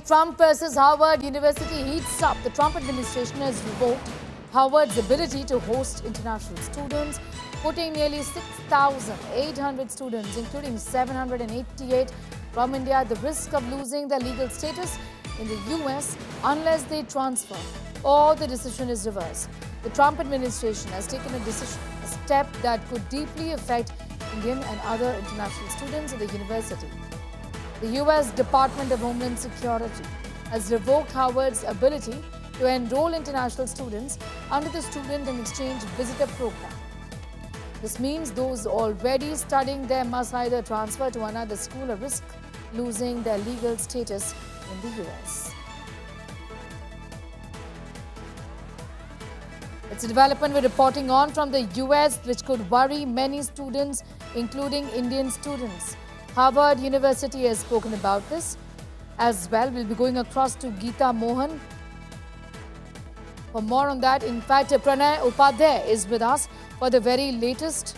Trump versus Harvard University heats up. The Trump administration has revoked Harvard's ability to host international students, putting nearly 6,800 students, including 788 from India, at the risk of losing their legal status in the US unless they transfer or the decision is reversed. The Trump administration has taken a step that could deeply affect Indian and other international students at the university. The US Department of Homeland Security has revoked Harvard's ability to enroll international students under the Student and Exchange Visitor Program. This means those already studying there must either transfer to another school or risk losing their legal status in the US. It's a development we're reporting on from the US, which could worry many students, including Indian students. Harvard University has spoken about this as well. We'll be going across to Geeta Mohan for more on that. In fact, Pranay Upadhyay is with us for the very latest.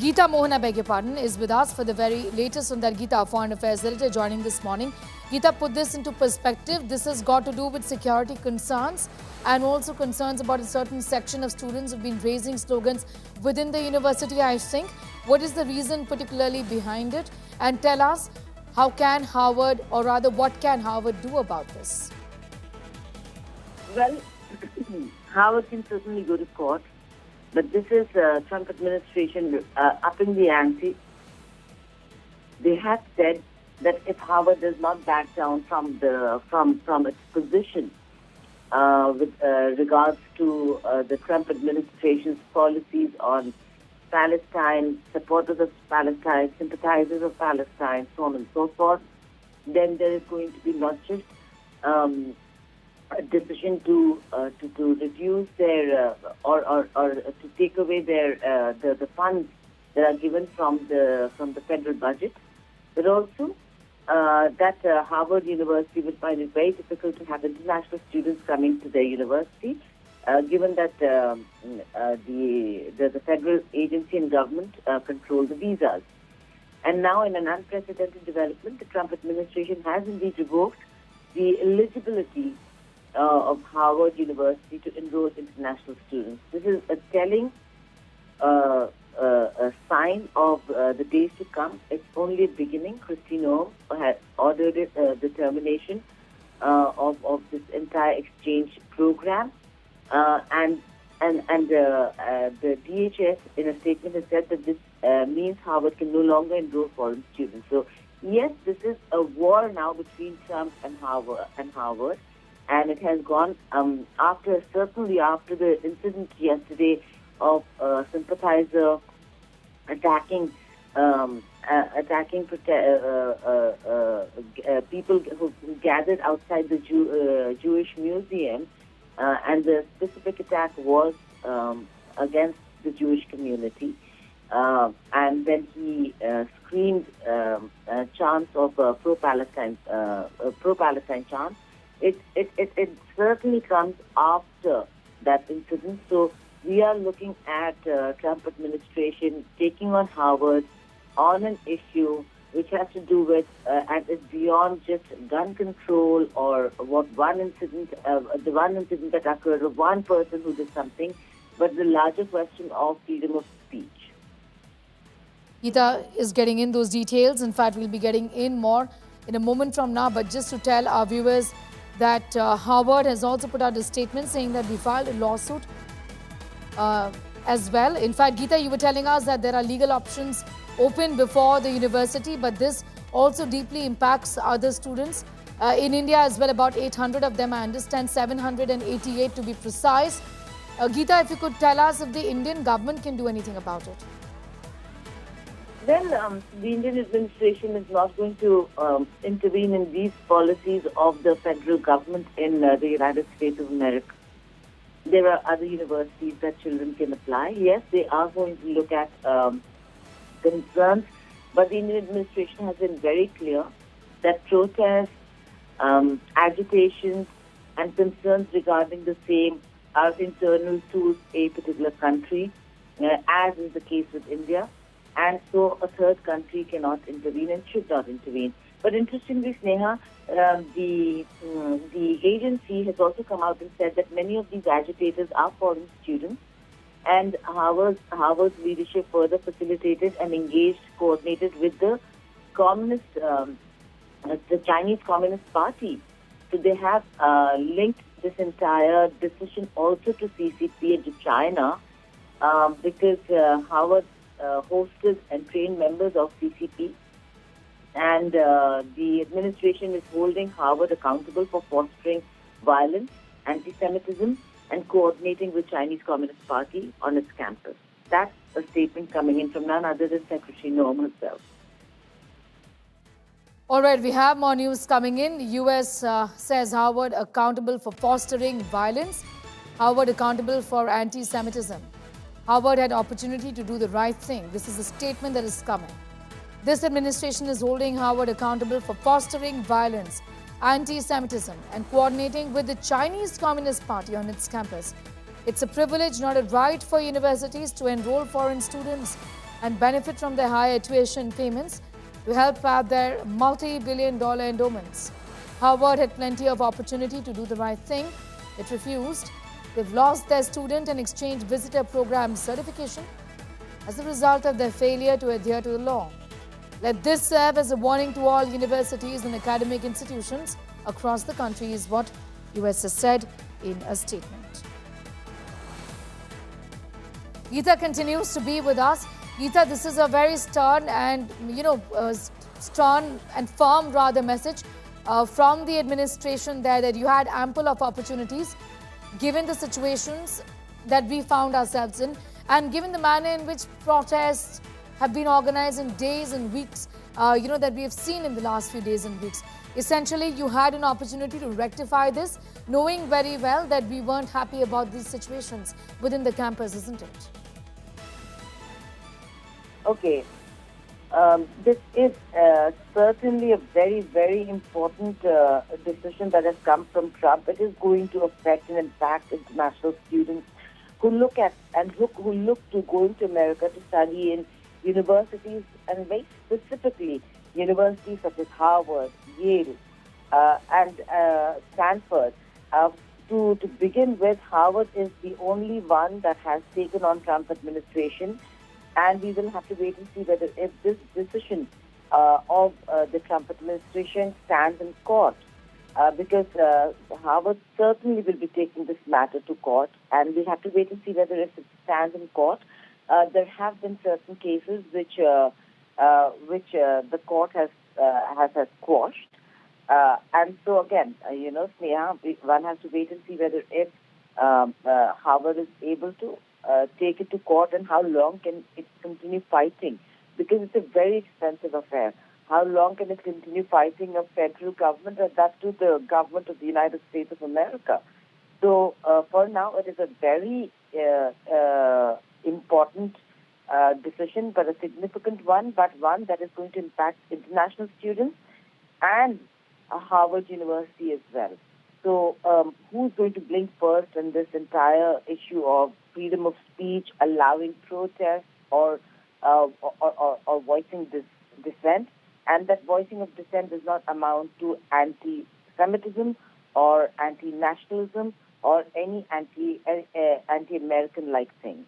Geeta Mohan, I beg your pardon, is with us for the very latest on that. Geeta, Foreign Affairs Editor, joining this morning. Geeta, put this into perspective. This has got to do with security concerns and also concerns about a certain section of students who have been raising slogans within the university, I think. What is the reason particularly behind it? And tell us, how can Harvard, or rather what can Harvard do about this? Well, Harvard can certainly go to court, but this is Trump administration upping the ante. They have said that if Harvard does not back down from its position with regards to the Trump administration's policies on Palestine, supporters of Palestine, sympathizers of Palestine, so on and so forth, then there is going to be not just a decision to reduce their or to take away their the funds that are given from the federal budget, but also that Harvard University will find it very difficult to have international students coming to their university, given that the federal agency and government control the visas. And now, in an unprecedented development, the Trump administration has indeed revoked the eligibility of Harvard University to enroll international students. This is a telling a sign of the days to come. It's only a beginning. Kristi Noem had ordered the termination of this entire exchange program, and the DHS in a statement has said that this means Harvard can no longer enroll foreign students. So yes, this is a war now between Trump and Harvard. And it has gone certainly after the incident yesterday of a sympathizer attacking people who gathered outside the Jewish museum, and the specific attack was against the Jewish community. And then he screamed chants of pro-Palestine chants. It certainly comes after that incident. So we are looking at Trump administration taking on Harvard on an issue which has to do with and is beyond just gun control or what one incident that occurred of one person who did something, but the larger question of freedom of speech. Geeta is getting in those details. In fact, we'll be getting in more in a moment from now. But just to tell our viewers that Harvard has also put out a statement saying that we filed a lawsuit as well. In fact, Geeta, you were telling us that there are legal options open before the university, but this also deeply impacts other students in India as well. About 800 of them, I understand, 788 to be precise. Geeta, if you could tell us if the Indian government can do anything about it. Well, the Indian administration is not going to intervene in these policies of the federal government in the United States of America. There are other universities that children can apply. Yes, they are going to look at concerns, but the Indian administration has been very clear that protests, agitations, and concerns regarding the same are internal to a particular country, as is the case with India. And so a third country cannot intervene and should not intervene. But interestingly, Sneha, the agency has also come out and said that many of these agitators are foreign students, and Harvard's leadership further facilitated and engaged, coordinated with the the Chinese Communist Party. So they have linked this entire decision also to CCP and to China, because Harvard hosted and trained members of CCP, and the administration is holding Harvard accountable for fostering violence, anti-Semitism, and coordinating with Chinese Communist Party on its campus. That's a statement coming in from none other than Secretary Noam herself. All right, we have more news coming in. The U.S. says Harvard accountable for fostering violence. Harvard accountable for anti-Semitism. Harvard had opportunity to do the right thing. This is a statement that is coming. This administration is holding Harvard accountable for fostering violence, anti-Semitism, and coordinating with the Chinese Communist Party on its campus. It's a privilege, not a right, for universities to enroll foreign students and benefit from their higher tuition payments to help out their multi-billion-dollar endowments. Harvard had plenty of opportunity to do the right thing. It refused. They've lost their student and exchange visitor program certification as a result of their failure to adhere to the law. Let this serve as a warning to all universities and academic institutions across the country, is what US has said in a statement. Geeta continues to be with us. Geeta, this is a very stern and, stern and firm message from the administration there, that you had ample of opportunities given the situations that we found ourselves in, and given the manner in which protests have been organized in days and weeks, that we have seen in the last few days and weeks. Essentially, you had an opportunity to rectify this, knowing very well that we weren't happy about these situations within the campus, isn't it? Okay. This is certainly a very, very important decision that has come from Trump. It is going to affect and impact international students who look to going to America to study in universities, and very specifically universities such as Harvard, Yale, and Stanford. To begin with, Harvard is the only one that has taken on Trump administration. And we will have to wait and see whether if this decision of the Trump administration stands in court, because Harvard certainly will be taking this matter to court, and we have to wait and see whether if it stands in court. There have been certain cases which the court has quashed, and so again, Sneha, one has to wait and see whether if Harvard is able to take it to court, and how long can it continue fighting, because it's a very expensive affair. How long can it continue fighting a federal government, and that to the government of the United States of America? So for now, it is a very important decision, but a significant one, but one that is going to impact international students and Harvard University as well. So who's going to blink first in this entire issue of freedom of speech, allowing protests, or voicing this dissent? And that voicing of dissent does not amount to anti-Semitism or anti-nationalism or any anti-American-like thing.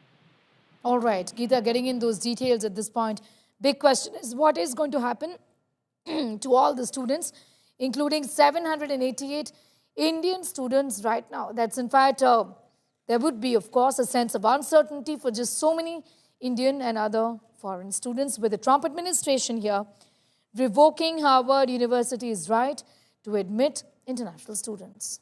All right, Geeta, getting in those details at this point, big question is what is going to happen to all the students, including 788 Indian students right now. That's in fact, there would be, of course, a sense of uncertainty for just so many Indian and other foreign students, with the Trump administration here revoking Harvard University's right to admit international students.